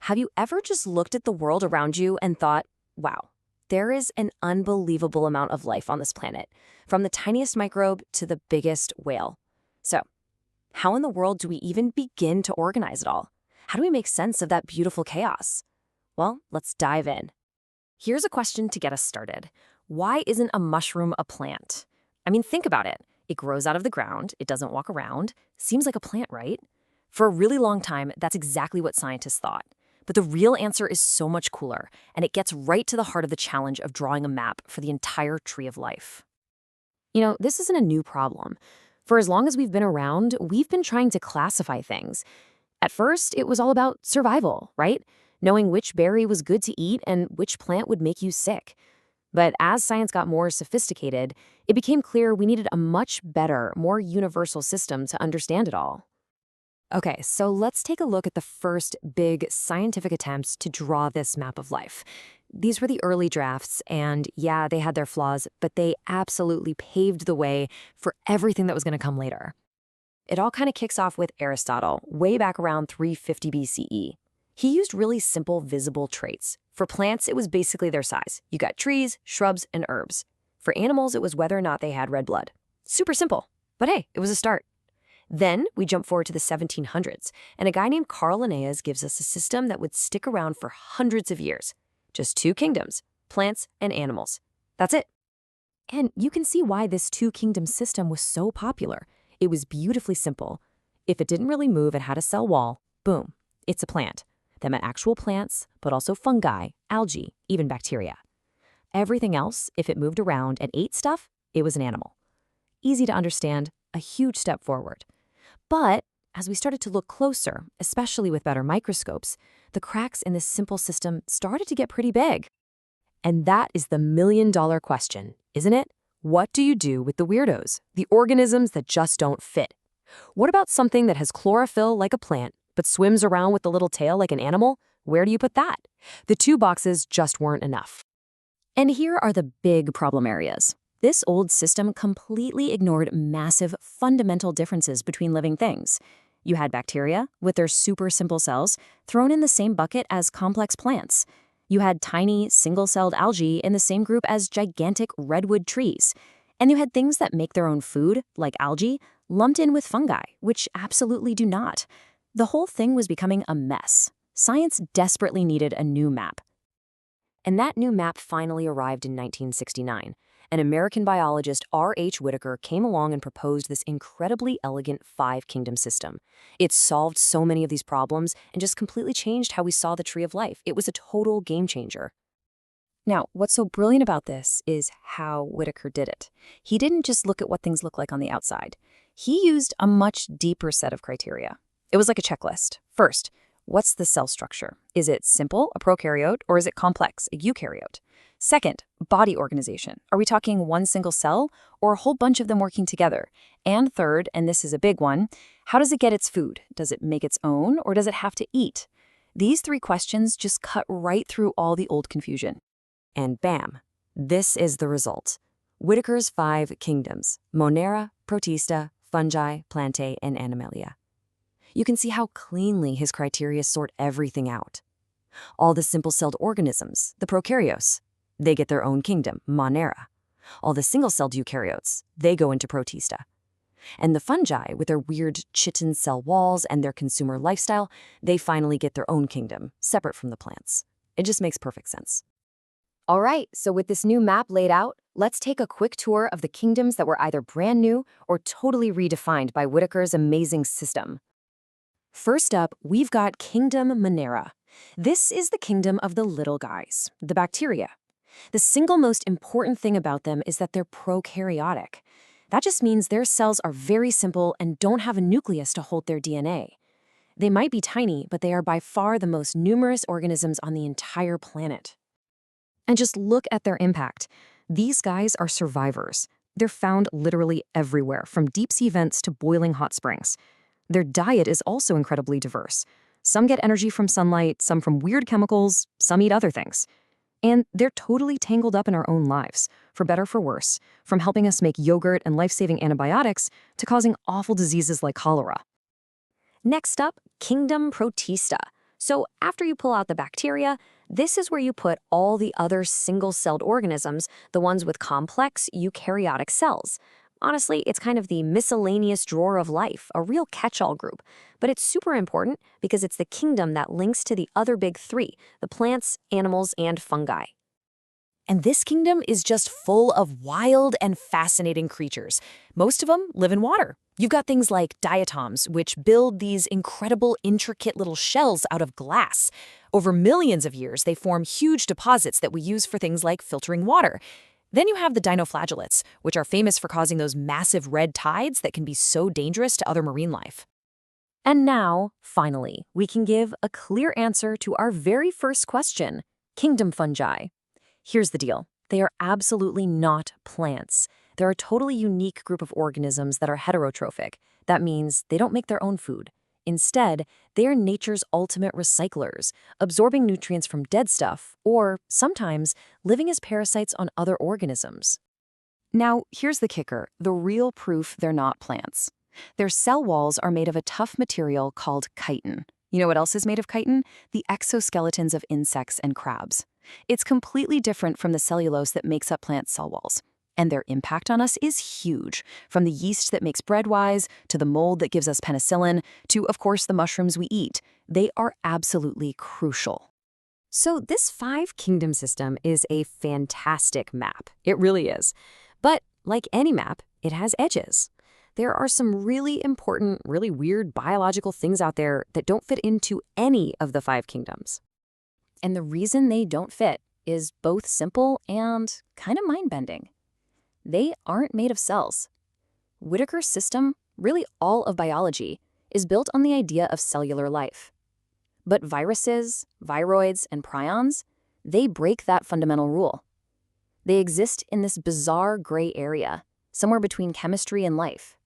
Have you ever just looked at the world around you and thought, wow, there is an unbelievable amount of life on this planet, from the tiniest microbe to the biggest whale? So, how in the world do we even begin to organize it all? How do we make sense of that beautiful chaos? Well, let's dive in. Here's a question to get us started. Why isn't a mushroom a plant? I mean, think about it. It grows out of the ground, it doesn't walk around. Seems like a plant, right? For a really long time, that's exactly what scientists thought. But the real answer is so much cooler, and it gets right to the heart of the challenge of drawing a map for the entire tree of life. This isn't a new problem. For as long as we've been around, we've been trying to classify things. At first, it was all about survival, right? Knowing which berry was good to eat and which plant would make you sick. But as science got more sophisticated, it became clear we needed a much better, more universal system to understand it all. Okay, so let's take a look at the first big scientific attempts to draw this map of life. These were the early drafts, and yeah, they had their flaws, but they absolutely paved the way for everything that was going to come later. It all kind of kicks off with Aristotle, way back around 350 BCE. He used really simple, visible traits. For plants, it was basically their size. You got trees, shrubs, and herbs. For animals, it was whether or not they had red blood. Super simple, but hey, it was a start. Then we jump forward to the 1700s, and a guy named Carl Linnaeus gives us a system that would stick around for hundreds of years. Just two kingdoms, plants and animals. That's it. And you can see why this two-kingdom system was so popular. It was beautifully simple. If it didn't really move and had a cell wall, boom, it's a plant. That meant actual plants, but also fungi, algae, even bacteria. Everything else, if it moved around and ate stuff, it was an animal. Easy to understand, a huge step forward. But as we started to look closer, especially with better microscopes, the cracks in this simple system started to get pretty big. And that is the million-dollar question, isn't it? What do you do with the weirdos, the organisms that just don't fit? What about something that has chlorophyll like a plant, but swims around with a little tail like an animal? Where do you put that? The two boxes just weren't enough. And here are the big problem areas. This old system completely ignored massive, fundamental differences between living things. You had bacteria, with their super simple cells, thrown in the same bucket as complex plants. You had tiny, single-celled algae in the same group as gigantic redwood trees. And you had things that make their own food, like algae, lumped in with fungi, which absolutely do not. The whole thing was becoming a mess. Science desperately needed a new map. And that new map finally arrived in 1969. An American biologist, R.H. Whitaker, came along and proposed this incredibly elegant five-kingdom system. It solved so many of these problems and just completely changed how we saw the tree of life. It was a total game changer. Now, what's so brilliant about this is how Whitaker did it. He didn't just look at what things look like on the outside. He used a much deeper set of criteria. It was like a checklist. First, what's the cell structure? Is it simple, a prokaryote, or is it complex, a eukaryote? Second, body organization. Are we talking one single cell or a whole bunch of them working together? And third, and this is a big one, how does it get its food? Does it make its own or does it have to eat? These three questions just cut right through all the old confusion. And bam, this is the result. Whitaker's five kingdoms: Monera, Protista, fungi, plantae, and animalia. You can see how cleanly his criteria sort everything out. All the simple-celled organisms, the prokaryotes, they get their own kingdom, Monera. All the single-celled eukaryotes, they go into Protista. And the fungi, with their weird chitin cell walls and their consumer lifestyle, they finally get their own kingdom, separate from the plants. It just makes perfect sense. All right, so with this new map laid out, let's take a quick tour of the kingdoms that were either brand new or totally redefined by Whitaker's amazing system. First up, we've got Kingdom Monera. This is the kingdom of the little guys, the bacteria. The single most important thing about them is that they're prokaryotic. That just means their cells are very simple and don't have a nucleus to hold their DNA. They might be tiny, but they are by far the most numerous organisms on the entire planet. And just look at their impact. These guys are survivors. They're found literally everywhere, from deep-sea vents to boiling hot springs. Their diet is also incredibly diverse. Some get energy from sunlight, some from weird chemicals, some eat other things. And they're totally tangled up in our own lives, for better or for worse, from helping us make yogurt and life-saving antibiotics to causing awful diseases like cholera. Next up, Kingdom Protista. So after you pull out the bacteria, this is where you put all the other single-celled organisms, the ones with complex eukaryotic cells. Honestly, it's kind of the miscellaneous drawer of life, a real catch-all group. But it's super important because it's the kingdom that links to the other big three, the plants, animals, and fungi. And this kingdom is just full of wild and fascinating creatures. Most of them live in water. You've got things like diatoms, which build these incredible, intricate little shells out of glass. Over millions of years, they form huge deposits that we use for things like filtering water. Then you have the dinoflagellates, which are famous for causing those massive red tides that can be so dangerous to other marine life. And now, finally, we can give a clear answer to our very first question, kingdom fungi. Here's the deal. They are absolutely not plants. They're a totally unique group of organisms that are heterotrophic. That means they don't make their own food. Instead, they are nature's ultimate recyclers, absorbing nutrients from dead stuff, or sometimes living as parasites on other organisms. Now, here's the kicker, the real proof they're not plants. Their cell walls are made of a tough material called chitin. You know what else is made of chitin? The exoskeletons of insects and crabs. It's completely different from the cellulose that makes up plant cell walls. And their impact on us is huge, from the yeast that makes bread wise, to the mold that gives us penicillin, to, of course, the mushrooms we eat. They are absolutely crucial. So this five-kingdom system is a fantastic map. It really is. But like any map, it has edges. There are some really important, really weird biological things out there that don't fit into any of the five kingdoms. And the reason they don't fit is both simple and kind of mind-bending. They aren't made of cells. Whitaker's system, really all of biology, is built on the idea of cellular life. But viruses, viroids, and prions, they break that fundamental rule. They exist in this bizarre gray area, somewhere between chemistry and life.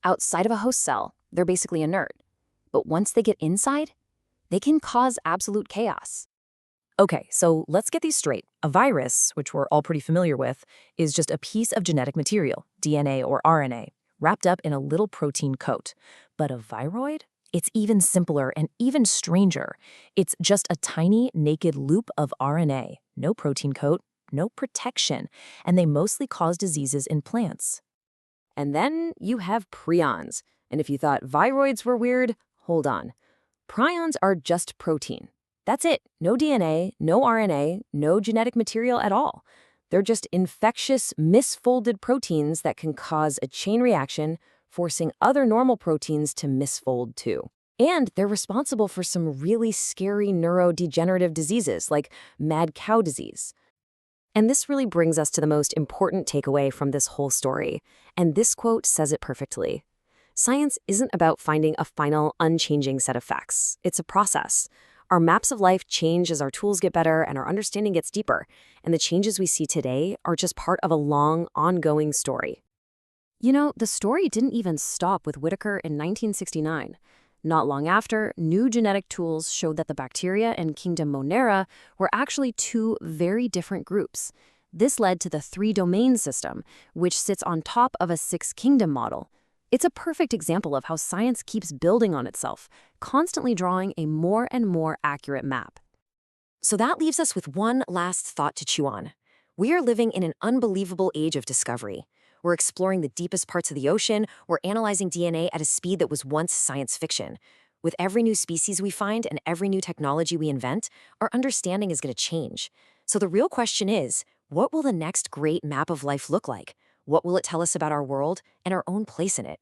Outside of a host cell, they're basically inert. But once they get inside, they can cause absolute chaos. Okay, so let's get these straight. A virus, which we're all pretty familiar with, is just a piece of genetic material, DNA or RNA, wrapped up in a little protein coat. But a viroid? It's even simpler and even stranger. It's just a tiny, naked loop of RNA. No protein coat, no protection, and they mostly cause diseases in plants. And then you have prions. And if you thought viroids were weird, hold on. Prions are just protein. That's it. No DNA, no RNA, no genetic material at all. They're just infectious, misfolded proteins that can cause a chain reaction, forcing other normal proteins to misfold too. And they're responsible for some really scary neurodegenerative diseases like mad cow disease. And this really brings us to the most important takeaway from this whole story. And this quote says it perfectly. Science isn't about finding a final, unchanging set of facts. It's a process. Our maps of life change as our tools get better and our understanding gets deeper, and the changes we see today are just part of a long, ongoing story. You know, the story didn't even stop with Whitaker in 1969. Not long after, new genetic tools showed that the bacteria in kingdom Monera were actually two very different groups. This led to the three-domain system, which sits on top of a six-kingdom model. It's a perfect example of how science keeps building on itself, constantly drawing a more and more accurate map. So that leaves us with one last thought to chew on. We are living in an unbelievable age of discovery. We're exploring the deepest parts of the ocean, we're analyzing DNA at a speed that was once science fiction. With every new species we find and every new technology we invent, our understanding is going to change. So the real question is, what will the next great map of life look like? What will it tell us about our world and our own place in it?